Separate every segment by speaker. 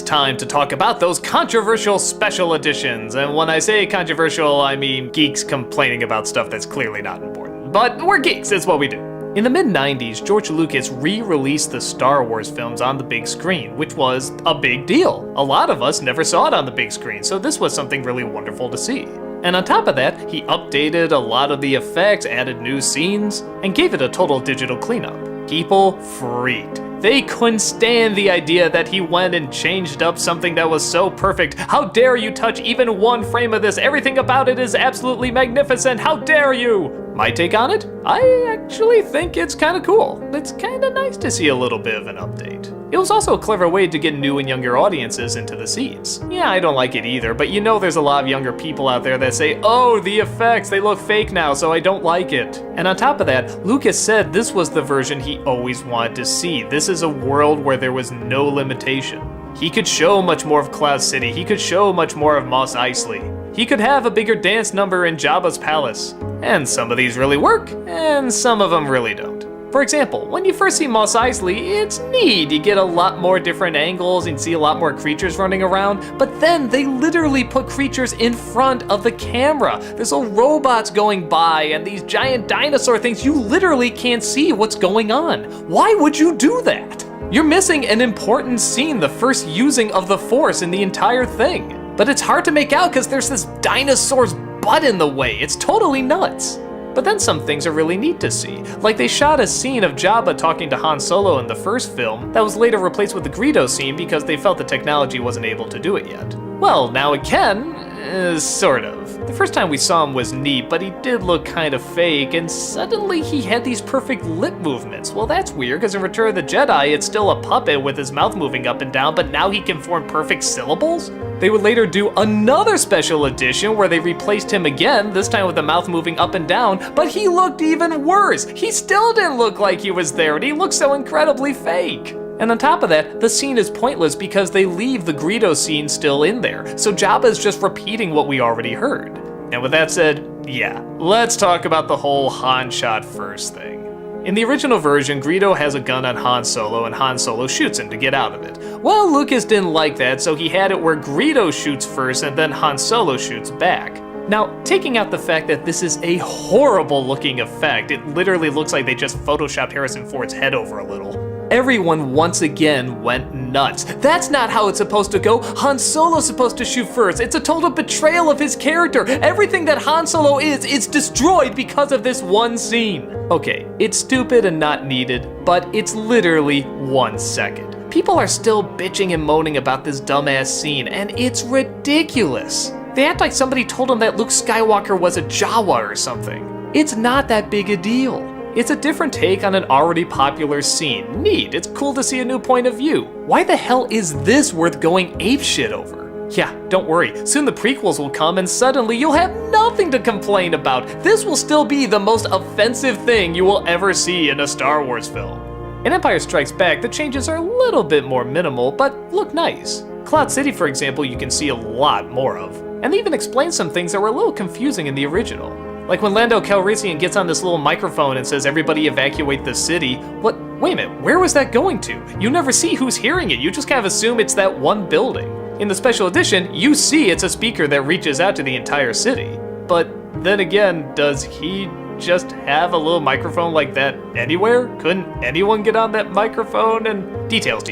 Speaker 1: time to talk about those controversial special editions. And when I say controversial, I mean geeks complaining about stuff that's clearly not important. But we're geeks, it's what we do. In the mid-90s, George Lucas re-released the Star Wars films on the big screen, which was a big deal. A lot of us never saw it on the big screen, so this was something really wonderful to see. And on top of that, he updated a lot of the effects, added new scenes, and gave it a total digital cleanup. People freaked. They couldn't stand the idea that he went and changed up something that was so perfect. How dare you touch even one frame of this? Everything about it is absolutely magnificent. How dare you? My take on it? I actually think it's kind of cool. It's kind of nice to see a little bit of an update. It was also a clever way to get new and younger audiences into the seats. Yeah, I don't like it either, but you know there's a lot of younger people out there that say, oh, the effects, they look fake now, so I don't like it. And on top of that, Lucas said this was the version he always wanted to see. This is a world where there was no limitation. He could show much more of Cloud City, he could show much more of Mos Eisley. He could have a bigger dance number in Jabba's palace. And some of these really work, and some of them really don't. For example, when you first see Mos Eisley, it's neat. You get a lot more different angles and see a lot more creatures running around, but then they literally put creatures in front of the camera. There's little robots going by and these giant dinosaur things. You literally can't see what's going on. Why would you do that? You're missing an important scene, the first using of the Force in the entire thing. But it's hard to make out because there's this dinosaur's butt in the way. It's totally nuts. But then some things are really neat to see. Like they shot a scene of Jabba talking to Han Solo in the first film that was later replaced with the Greedo scene because they felt the technology wasn't able to do it yet. Well, now it can, sort of. The first time we saw him was neat, but he did look kind of fake, and suddenly he had these perfect lip movements. Well, that's weird, because in Return of the Jedi, it's still a puppet with his mouth moving up and down, but now he can form perfect syllables? They would later do another special edition where they replaced him again, this time with the mouth moving up and down, but he looked even worse. He still didn't look like he was there, and he looked so incredibly fake. And on top of that, the scene is pointless because they leave the Greedo scene still in there, so Jabba is just repeating what we already heard. And with that said, yeah, let's talk about the whole Han shot first thing. In the original version, Greedo has a gun on Han Solo and Han Solo shoots him to get out of it. Well, Lucas didn't like that, so he had it where Greedo shoots first and then Han Solo shoots back. Now, taking out the fact that this is a horrible looking effect, it literally looks like they just photoshopped Harrison Ford's head over a little. Everyone once again went nuts. That's not how it's supposed to go. Han Solo's supposed to shoot first. It's a total betrayal of his character. Everything that Han Solo is destroyed because of this one scene. Okay, it's stupid and not needed, but it's literally 1 second. People are still bitching and moaning about this dumbass scene, and it's ridiculous. They act like somebody told them that Luke Skywalker was a Jawa or something. It's not that big a deal. It's a different take on an already popular scene. Neat, it's cool to see a new point of view. Why the hell is this worth going apeshit over? Yeah, don't worry, soon the prequels will come and suddenly you'll have nothing to complain about. This will still be the most offensive thing you will ever see in a Star Wars film. In Empire Strikes Back, the changes are a little bit more minimal, but look nice. Cloud City, for example, you can see a lot more of. And they even explain some things that were a little confusing in the original. Like when Lando Calrissian gets on this little microphone and says everybody evacuate the city. What? Wait a minute, where was that going to? You never see who's hearing it, you just kind of assume it's that one building. In the special edition, you see it's a speaker that reaches out to the entire city. But then again, does he just have a little microphone like that anywhere? Couldn't anyone get on that microphone? And details.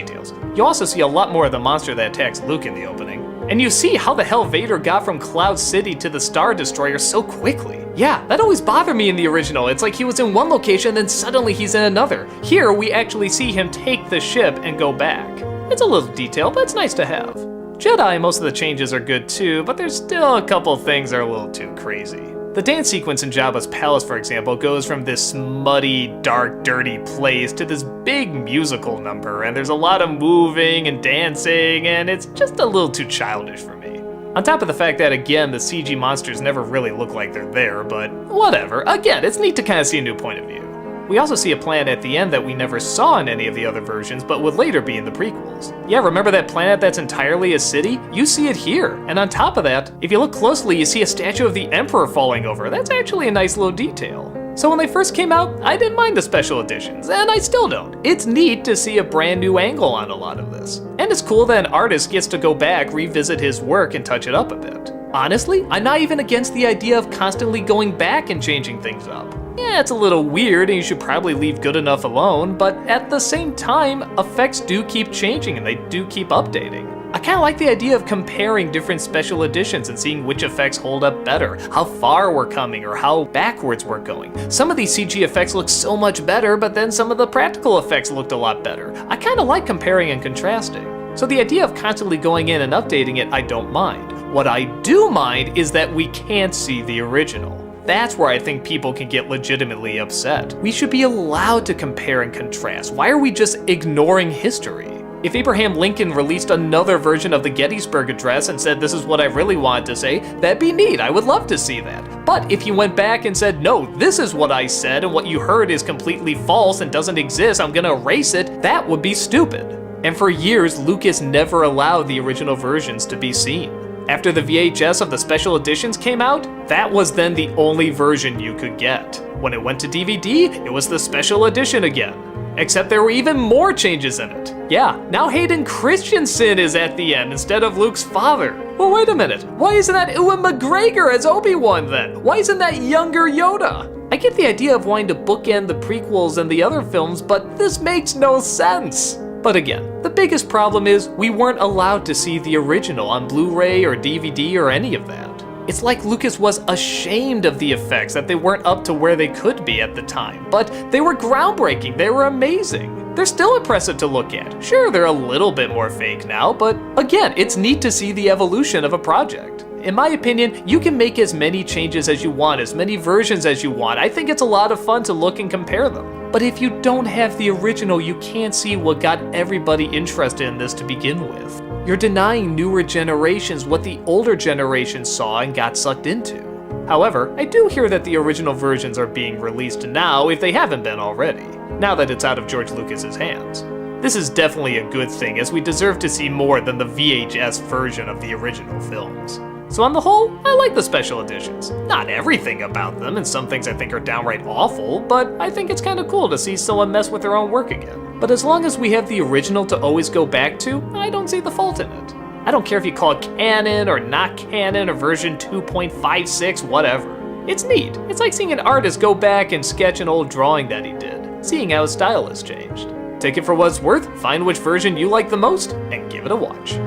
Speaker 1: You also see a lot more of the monster that attacks Luke in the opening. And you see how the hell Vader got from Cloud City to the Star Destroyer so quickly. Yeah, that always bothered me in the original. It's like he was in one location, then suddenly he's in another. Here, we actually see him take the ship and go back. It's a little detail, but it's nice to have. Jedi, most of the changes are good too, but there's still a couple things that are a little too crazy. The dance sequence in Jabba's palace, for example, goes from this smutty, dark, dirty place to this big musical number, and there's a lot of moving and dancing, and it's just a little too childish for me. On top of the fact that, again, the CG monsters never really look like they're there, but whatever. Again, it's neat to kind of see a new point of view. We also see a planet at the end that we never saw in any of the other versions, but would later be in the prequels. Yeah, remember that planet that's entirely a city? You see it here. And on top of that, if you look closely, you see a statue of the Emperor falling over. That's actually a nice little detail. So when they first came out, I didn't mind the special editions, and I still don't. It's neat to see a brand new angle on a lot of this. And it's cool that an artist gets to go back, revisit his work, and touch it up a bit. Honestly, I'm not even against the idea of constantly going back and changing things up. Yeah, it's a little weird and you should probably leave good enough alone, but at the same time, effects do keep changing and they do keep updating. I kinda like the idea of comparing different special editions and seeing which effects hold up better, how far we're coming or how backwards we're going. Some of these CG effects look so much better, but then some of the practical effects looked a lot better. I kinda like comparing and contrasting. So the idea of constantly going in and updating it, I don't mind. What I do mind is that we can't see the original. That's where I think people can get legitimately upset. We should be allowed to compare and contrast. Why are we just ignoring history? If Abraham Lincoln released another version of the Gettysburg Address and said this is what I really wanted to say, that'd be neat, I would love to see that. But if he went back and said, no, this is what I said and what you heard is completely false and doesn't exist, I'm gonna erase it, that would be stupid. And for years, Lucas never allowed the original versions to be seen. After the VHS of the special editions came out, that was then the only version you could get. When it went to DVD, it was the special edition again. Except there were even more changes in it. Yeah, now Hayden Christensen is at the end instead of Luke's father. Well, wait a minute, why isn't that Ewan McGregor as Obi-Wan then? Why isn't that younger Yoda? I get the idea of wanting to bookend the prequels and the other films, but this makes no sense. But again, the biggest problem is we weren't allowed to see the original on Blu-ray or DVD or any of that. It's like Lucas was ashamed of the effects, that they weren't up to where they could be at the time. But they were groundbreaking, they were amazing. They're still impressive to look at. Sure, they're a little bit more fake now, but again, it's neat to see the evolution of a project. In my opinion, you can make as many changes as you want, as many versions as you want. I think it's a lot of fun to look and compare them. But if you don't have the original, you can't see what got everybody interested in this to begin with. You're denying newer generations what the older generations saw and got sucked into. However, I do hear that the original versions are being released now if they haven't been already, now that it's out of George Lucas's hands. This is definitely a good thing, as we deserve to see more than the VHS version of the original films. So on the whole, I like the special editions. Not everything about them, and some things I think are downright awful, but I think it's kinda cool to see someone mess with their own work again. But as long as we have the original to always go back to, I don't see the fault in it. I don't care if you call it canon or not canon or version 2.56, whatever. It's neat. It's like seeing an artist go back and sketch an old drawing that he did, seeing how his style has changed. Take it for what it's worth, find which version you like the most, and give it a watch.